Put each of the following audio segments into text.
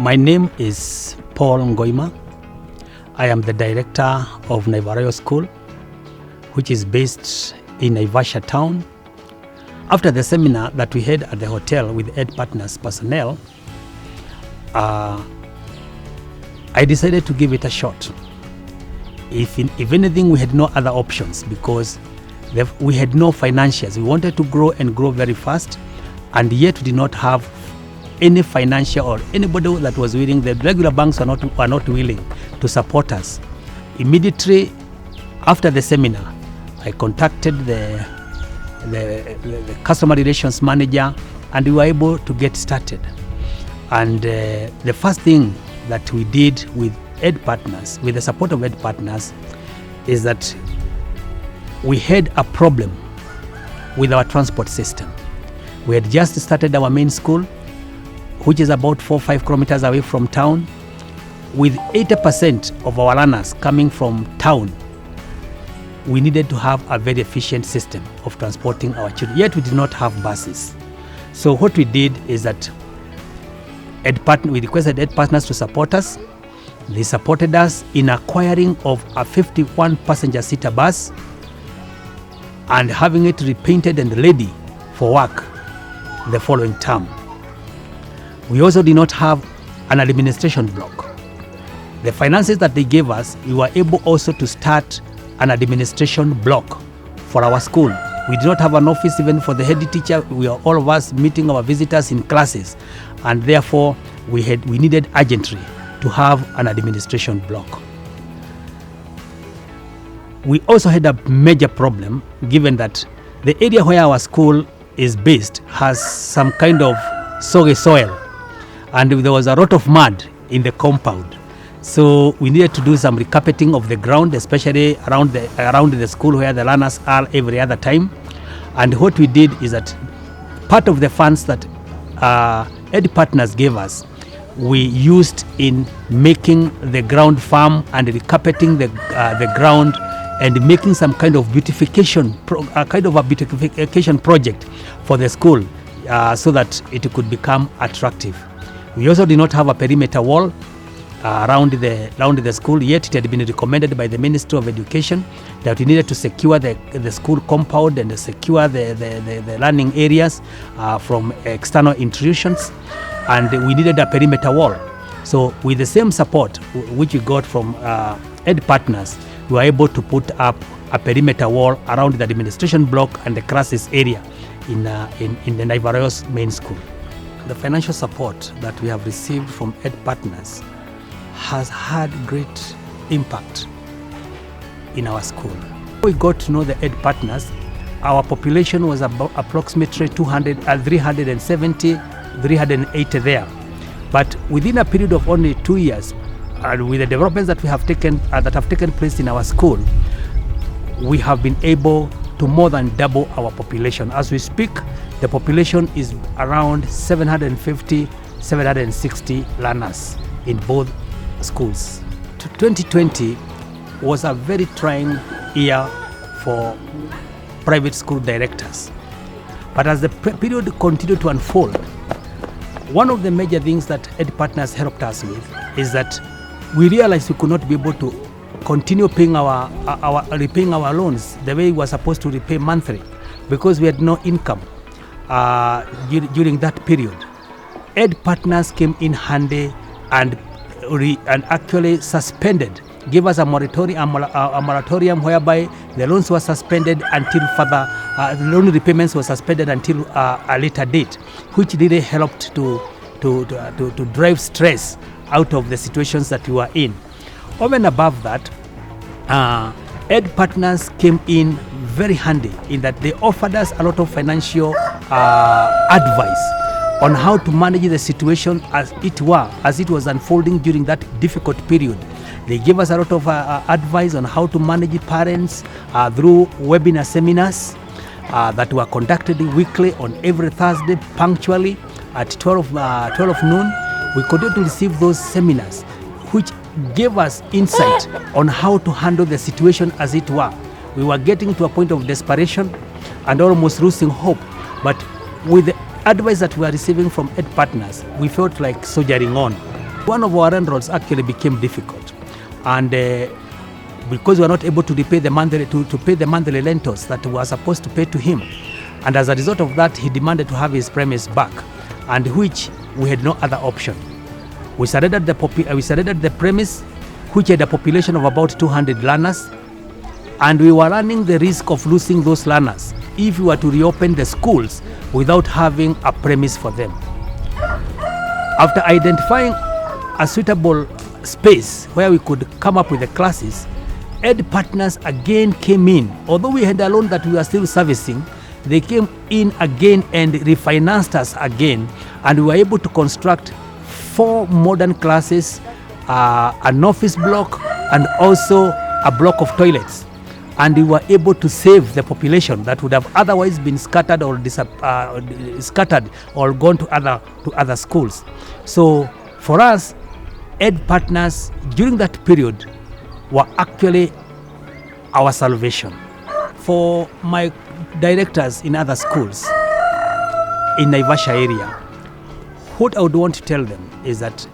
My name is Paul Ngoima. I am the director of NAIVA Royal School, which is based in Naivasha town. After the seminar that we had at the hotel with Ed Partners personnel, I decided to give it a shot. If anything, we had no other options because we had no financials. We wanted to grow and grow very fast, and yet we did not have any financial or anybody that was willing. The regular banks were not willing to support us. Immediately after the seminar, I contacted the customer relations manager, and we were able to get started. And the first thing that we did with Ed Partners, with the support of Ed Partners, is that we had a problem with our transport system. We had just started our main school, which is about 4 or 5 kilometers away from town, with 80% of our learners coming from town. We needed to have a very efficient system of transporting our children, yet we did not have buses. So what we did is that we requested Ed Partners to support us. They supported us in acquiring of a 51 passenger seater bus and having it repainted and ready for work the following term. We also did not have an administration block. The finances that they gave us, we were able also to start an administration block for our school. We did not have an office even for the head teacher. We are all of us meeting our visitors in classes, and therefore we needed urgently to have an administration block. We also had a major problem, given that the area where our school is based has some kind of soggy soil, and there was a lot of mud in the compound. So we needed to do some recarpeting of the ground, especially around the school where the learners are every other time. And what we did is that part of the funds that Ed Partners gave us, we used in making the ground firm and recarpeting the ground and making some kind of beautification project for the school, so that it could become attractive. We also did not have a perimeter wall around the school, yet it had been recommended by the Ministry of Education that we needed to secure the school compound and secure the learning areas from external intrusions, and we needed a perimeter wall. So with the same support which we got from Ed Partners, we were able to put up a perimeter wall around the administration block and the classes area in the NAIVA Royals main school. The financial support that we have received from Ed Partners has had great impact in our school. We got to know the Ed Partners. Our population was about approximately 370, 380 there. But within a period of only 2 years, and with the developments that have taken place in our school, we have been able to more than double our population. As we speak, the population is around 750, 760 learners in both schools. 2020 was a very trying year for private school directors. But as the period continued to unfold, one of the major things that Ed Partners helped us with is that we realized we could not be able to continue repaying our loans the way we were supposed to repay monthly, because we had no income during that period. Ed Partners came in handy and actually gave us a moratorium whereby the loans were suspended until further, loan repayments were suspended until a later date, which really helped to drive stress out of the situations that we were in. Over and above that, Ed Partners came in very handy in that they offered us a lot of financial advice on how to manage the situation as it was unfolding during that difficult period. They gave us a lot of advice on how to manage parents through webinar seminars that were conducted weekly on every Thursday punctually at 12 noon. We continued to receive those seminars, which gave us insight on how to handle the situation as it were. We were getting to a point of desperation and almost losing hope, but with the advice that we are receiving from Ed Partners, we felt like soldiering on. One of our landlords actually became difficult, and because we were not able to repay the monthly to pay the monthly rentals that we were supposed to pay to him, and as a result of that, he demanded to have his premise back, and which we had no other option. We surrendered the premise, which had a population of about 200 learners, and we were running the risk of losing those learners if we were to reopen the schools without having a premise for them. After identifying a suitable space where we could come up with the classes, Ed Partners again came in. Although we had a loan that we were still servicing, they came in again and refinanced us again, and we were able to construct 4 modern classes, an office block, and also a block of toilets. And we were able to save the population that would have otherwise been scattered or gone to other schools. So for us, Ed Partners during that period were actually our salvation. For my directors in other schools in Naivasha area, what I would want to tell them is that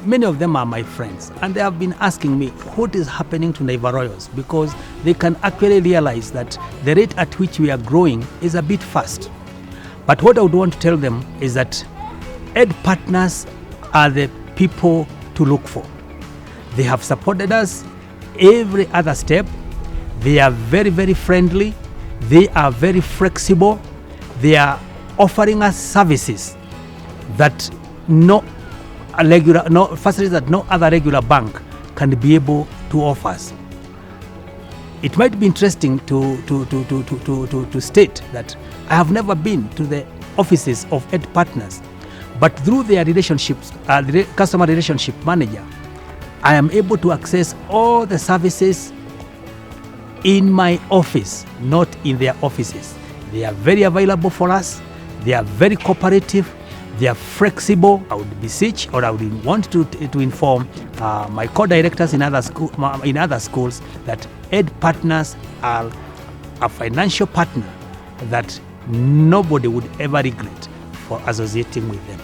many of them are my friends, and they have been asking me what is happening to NAIVA Royals, because they can actually realize that the rate at which we are growing is a bit fast. But what I would want to tell them is that Ed Partners are the people to look for. They have supported us every other step. They are very, very friendly. They are very flexible. They are offering us services that facilities that no other regular bank can be able to offer us. It might be interesting to state that I have never been to the offices of Ed Partners, but through their relationships, the customer relationship manager, I am able to access all the services in my office, not in their offices. They are very available for us. They are very cooperative. They are flexible. I would beseech, or I would want to inform my co-directors in other schools that Ed Partners are a financial partner that nobody would ever regret for associating with them.